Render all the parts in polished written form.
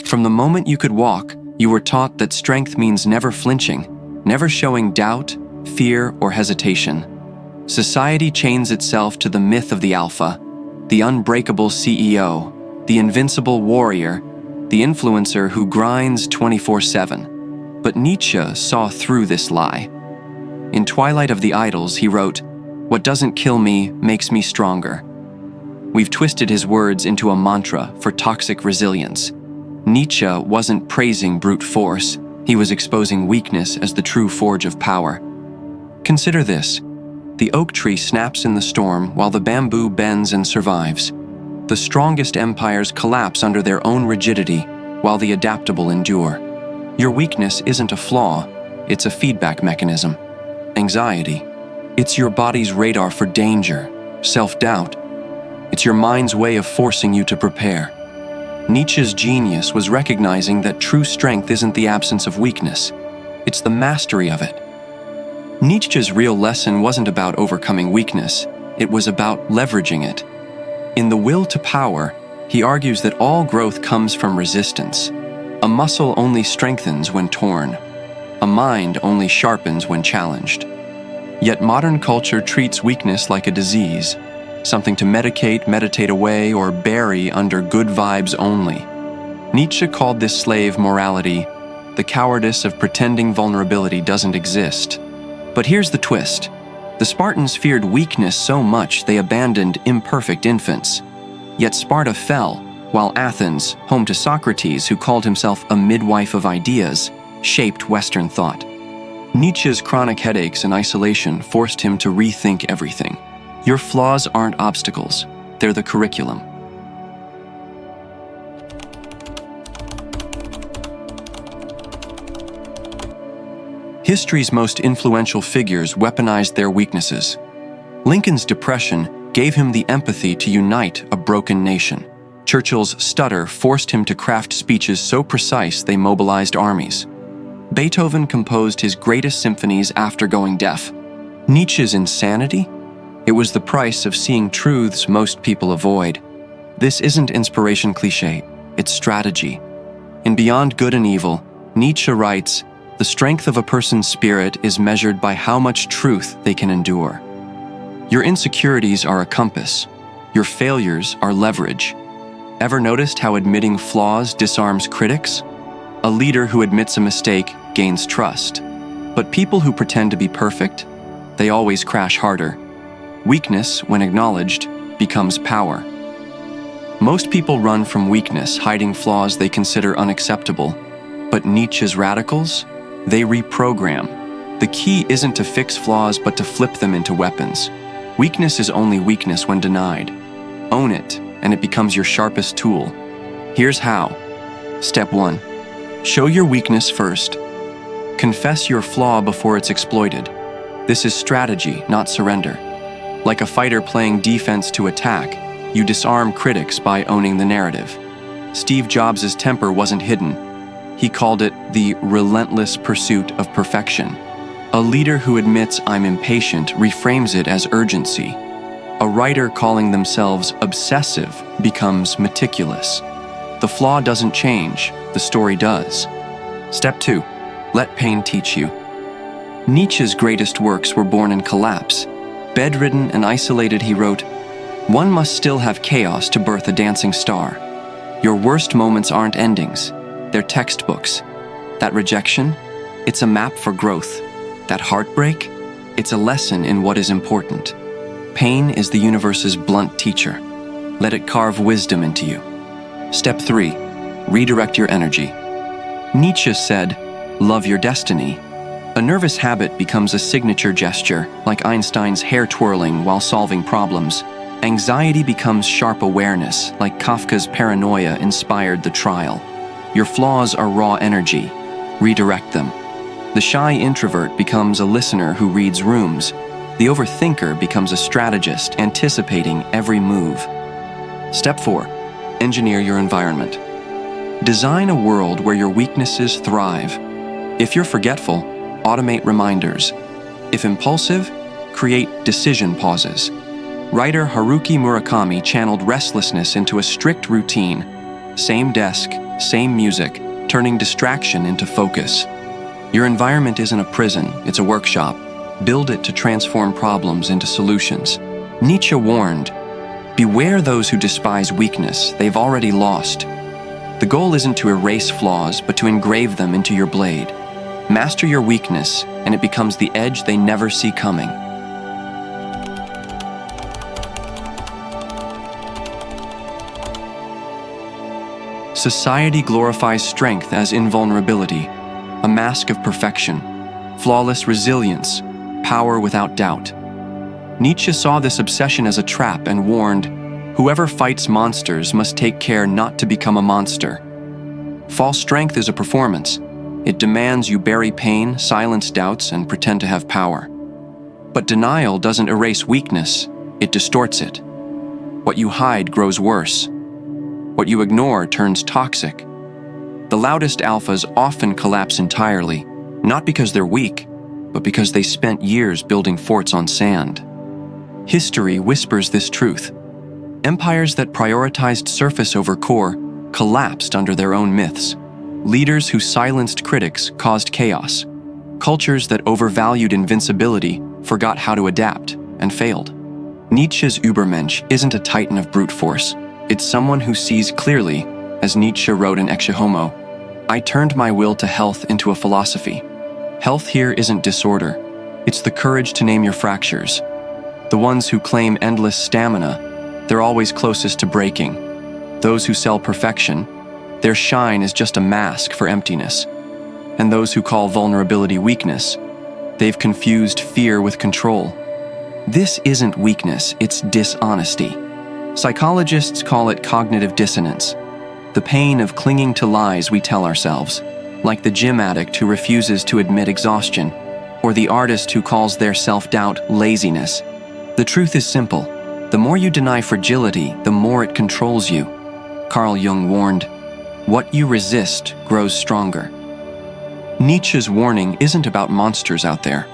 From the moment you could walk, you were taught that strength means never flinching, never showing doubt, fear, or hesitation. Society chains itself to the myth of the alpha, the unbreakable CEO, the invincible warrior, the influencer who grinds 24/7. But Nietzsche saw through this lie. In Twilight of the Idols, he wrote, "What doesn't kill me makes me stronger." We've twisted his words into a mantra for toxic resilience. Nietzsche wasn't praising brute force, he was exposing weakness as the true forge of power. Consider this. The oak tree snaps in the storm while the bamboo bends and survives. The strongest empires collapse under their own rigidity while the adaptable endure. Your weakness isn't a flaw, it's a feedback mechanism. Anxiety. It's your body's radar for danger, self-doubt. It's your mind's way of forcing you to prepare. Nietzsche's genius was recognizing that true strength isn't the absence of weakness, it's the mastery of it. Nietzsche's real lesson wasn't about overcoming weakness, it was about leveraging it. In The Will to Power, he argues that all growth comes from resistance. A muscle only strengthens when torn. A mind only sharpens when challenged. Yet modern culture treats weakness like a disease, something to medicate, meditate away, or bury under good vibes only. Nietzsche called this slave morality, the cowardice of pretending vulnerability doesn't exist. But here's the twist. The Spartans feared weakness so much they abandoned imperfect infants. Yet Sparta fell, while Athens, home to Socrates, who called himself a midwife of ideas, shaped Western thought. Nietzsche's chronic headaches and isolation forced him to rethink everything. Your flaws aren't obstacles, they're the curriculum. History's most influential figures weaponized their weaknesses. Lincoln's depression gave him the empathy to unite a broken nation. Churchill's stutter forced him to craft speeches so precise they mobilized armies. Beethoven composed his greatest symphonies after going deaf. Nietzsche's insanity? It was the price of seeing truths most people avoid. This isn't inspiration cliché, it's strategy. In Beyond Good and Evil, Nietzsche writes, "The strength of a person's spirit is measured by how much truth they can endure." Your insecurities are a compass. Your failures are leverage. Ever noticed how admitting flaws disarms critics? A leader who admits a mistake gains trust. But people who pretend to be perfect, they always crash harder. Weakness, when acknowledged, becomes power. Most people run from weakness, hiding flaws they consider unacceptable. But Nietzsche's radicals? They reprogram. The key isn't to fix flaws, but to flip them into weapons. Weakness is only weakness when denied. Own it, and it becomes your sharpest tool. Here's how. Step 1. Show your weakness first. Confess your flaw before it's exploited. This is strategy, not surrender. Like a fighter playing defense to attack, you disarm critics by owning the narrative. Steve Jobs' temper wasn't hidden. He called it the relentless pursuit of perfection. A leader who admits "I'm impatient" reframes it as urgency. A writer calling themselves obsessive becomes meticulous. The flaw doesn't change, the story does. Step 2. Let pain teach you. Nietzsche's greatest works were born in collapse. Bedridden and isolated, he wrote, "One must still have chaos to birth a dancing star." Your worst moments aren't endings, they're textbooks. That rejection, it's a map for growth. That heartbreak, it's a lesson in what is important. Pain is the universe's blunt teacher. Let it carve wisdom into you. Step 3. Redirect your energy. Nietzsche said, "Love your destiny." A nervous habit becomes a signature gesture, like Einstein's hair twirling while solving problems. Anxiety becomes sharp awareness, like Kafka's paranoia inspired The Trial. Your flaws are raw energy. Redirect them. The shy introvert becomes a listener who reads rooms. The overthinker becomes a strategist, anticipating every move. Step 4. Engineer your environment. Design a world where your weaknesses thrive. If you're forgetful, automate reminders. If impulsive, create decision pauses. Writer Haruki Murakami channeled restlessness into a strict routine. Same desk, same music, turning distraction into focus. Your environment isn't a prison, it's a workshop. Build it to transform problems into solutions. Nietzsche warned, "Beware those who despise weakness, they've already lost." The goal isn't to erase flaws, but to engrave them into your blade. Master your weakness, and it becomes the edge they never see coming. Society glorifies strength as invulnerability, a mask of perfection, flawless resilience, power without doubt. Nietzsche saw this obsession as a trap and warned, "Whoever fights monsters must take care not to become a monster." False strength is a performance. It demands you bury pain, silence doubts, and pretend to have power. But denial doesn't erase weakness, it distorts it. What you hide grows worse. What you ignore turns toxic. The loudest alphas often collapse entirely, not because they're weak, but because they spent years building forts on sand. History whispers this truth. Empires that prioritized surface over core collapsed under their own myths. Leaders who silenced critics caused chaos. Cultures that overvalued invincibility forgot how to adapt and failed. Nietzsche's Übermensch isn't a titan of brute force. It's someone who sees clearly, as Nietzsche wrote in Ecce Homo, "I turned my will to health into a philosophy." Health here isn't disorder. It's the courage to name your fractures. The ones who claim endless stamina, they're always closest to breaking. Those who sell perfection, their shine is just a mask for emptiness. And those who call vulnerability weakness, they've confused fear with control. This isn't weakness, it's dishonesty. Psychologists call it cognitive dissonance, the pain of clinging to lies we tell ourselves, like the gym addict who refuses to admit exhaustion, or the artist who calls their self-doubt laziness. The truth is simple. The more you deny fragility, the more it controls you. Carl Jung warned, "What you resist grows stronger." Nietzsche's warning isn't about monsters out there.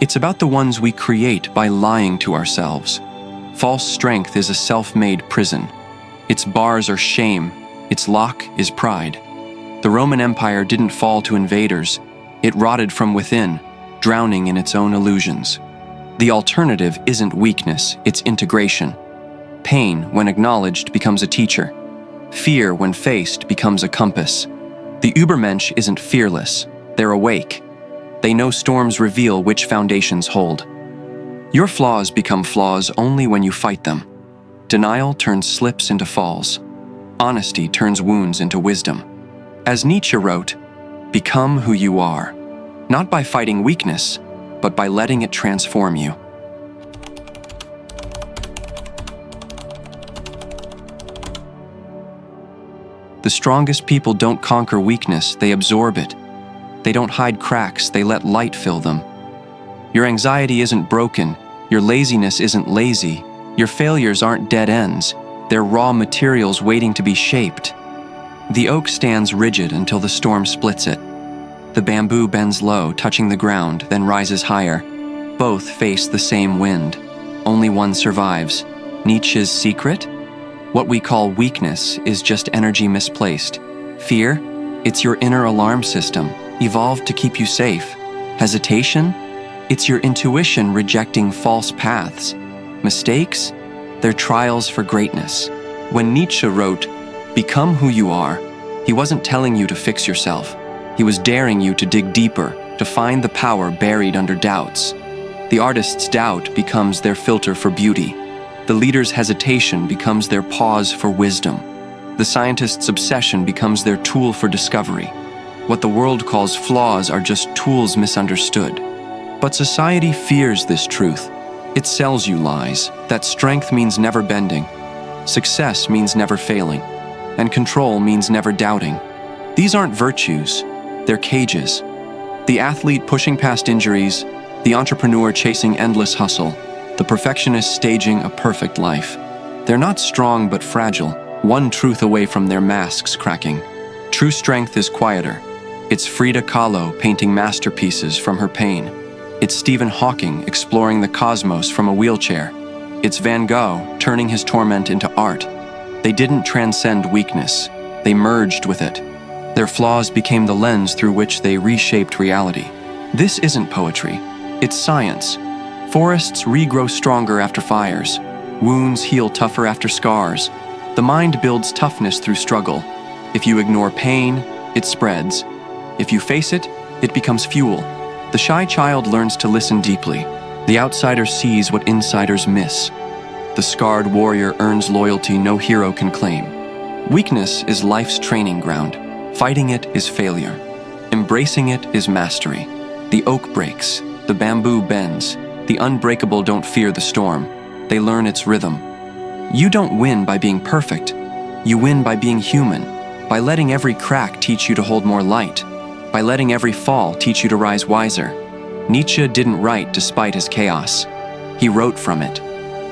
It's about the ones we create by lying to ourselves. False strength is a self-made prison. Its bars are shame, its lock is pride. The Roman Empire didn't fall to invaders. It rotted from within, drowning in its own illusions. The alternative isn't weakness, it's integration. Pain, when acknowledged, becomes a teacher. Fear, when faced, becomes a compass. The Übermensch isn't fearless, they're awake. They know storms reveal which foundations hold. Your flaws become flaws only when you fight them. Denial turns slips into falls. Honesty turns wounds into wisdom. As Nietzsche wrote, "Become who you are, not by fighting weakness, but by letting it transform you." The strongest people don't conquer weakness, they absorb it. They don't hide cracks, they let light fill them. Your anxiety isn't broken, your laziness isn't lazy, your failures aren't dead ends, they're raw materials waiting to be shaped. The oak stands rigid until the storm splits it. The bamboo bends low, touching the ground, then rises higher. Both face the same wind. Only one survives. Nietzsche's secret? What we call weakness is just energy misplaced. Fear? It's your inner alarm system, evolved to keep you safe. Hesitation? It's your intuition rejecting false paths. Mistakes? They're trials for greatness. When Nietzsche wrote, "Become who you are," he wasn't telling you to fix yourself. He was daring you to dig deeper, to find the power buried under doubts. The artist's doubt becomes their filter for beauty. The leader's hesitation becomes their pause for wisdom. The scientist's obsession becomes their tool for discovery. What the world calls flaws are just tools misunderstood. But society fears this truth. It sells you lies, that strength means never bending, success means never failing, and control means never doubting. These aren't virtues, they're cages. The athlete pushing past injuries, the entrepreneur chasing endless hustle, the perfectionist staging a perfect life. They're not strong but fragile, one truth away from their masks cracking. True strength is quieter. It's Frida Kahlo painting masterpieces from her pain. It's Stephen Hawking exploring the cosmos from a wheelchair. It's Van Gogh turning his torment into art. They didn't transcend weakness. They merged with it. Their flaws became the lens through which they reshaped reality. This isn't poetry. It's science. Forests regrow stronger after fires. Wounds heal tougher after scars. The mind builds toughness through struggle. If you ignore pain, it spreads. If you face it, it becomes fuel. The shy child learns to listen deeply. The outsider sees what insiders miss. The scarred warrior earns loyalty no hero can claim. Weakness is life's training ground. Fighting it is failure. Embracing it is mastery. The oak breaks. The bamboo bends. The unbreakable don't fear the storm. They learn its rhythm. You don't win by being perfect. You win by being human, by letting every crack teach you to hold more light, by letting every fall teach you to rise wiser. Nietzsche didn't write despite his chaos. He wrote from it.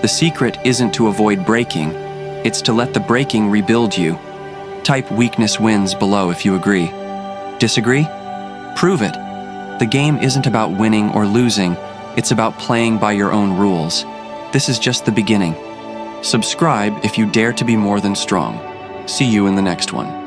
The secret isn't to avoid breaking, it's to let the breaking rebuild you. Type weakness wins below if you agree. Disagree? Prove it. The game isn't about winning or losing, it's about playing by your own rules. This is just the beginning. Subscribe if you dare to be more than strong. See you in the next one.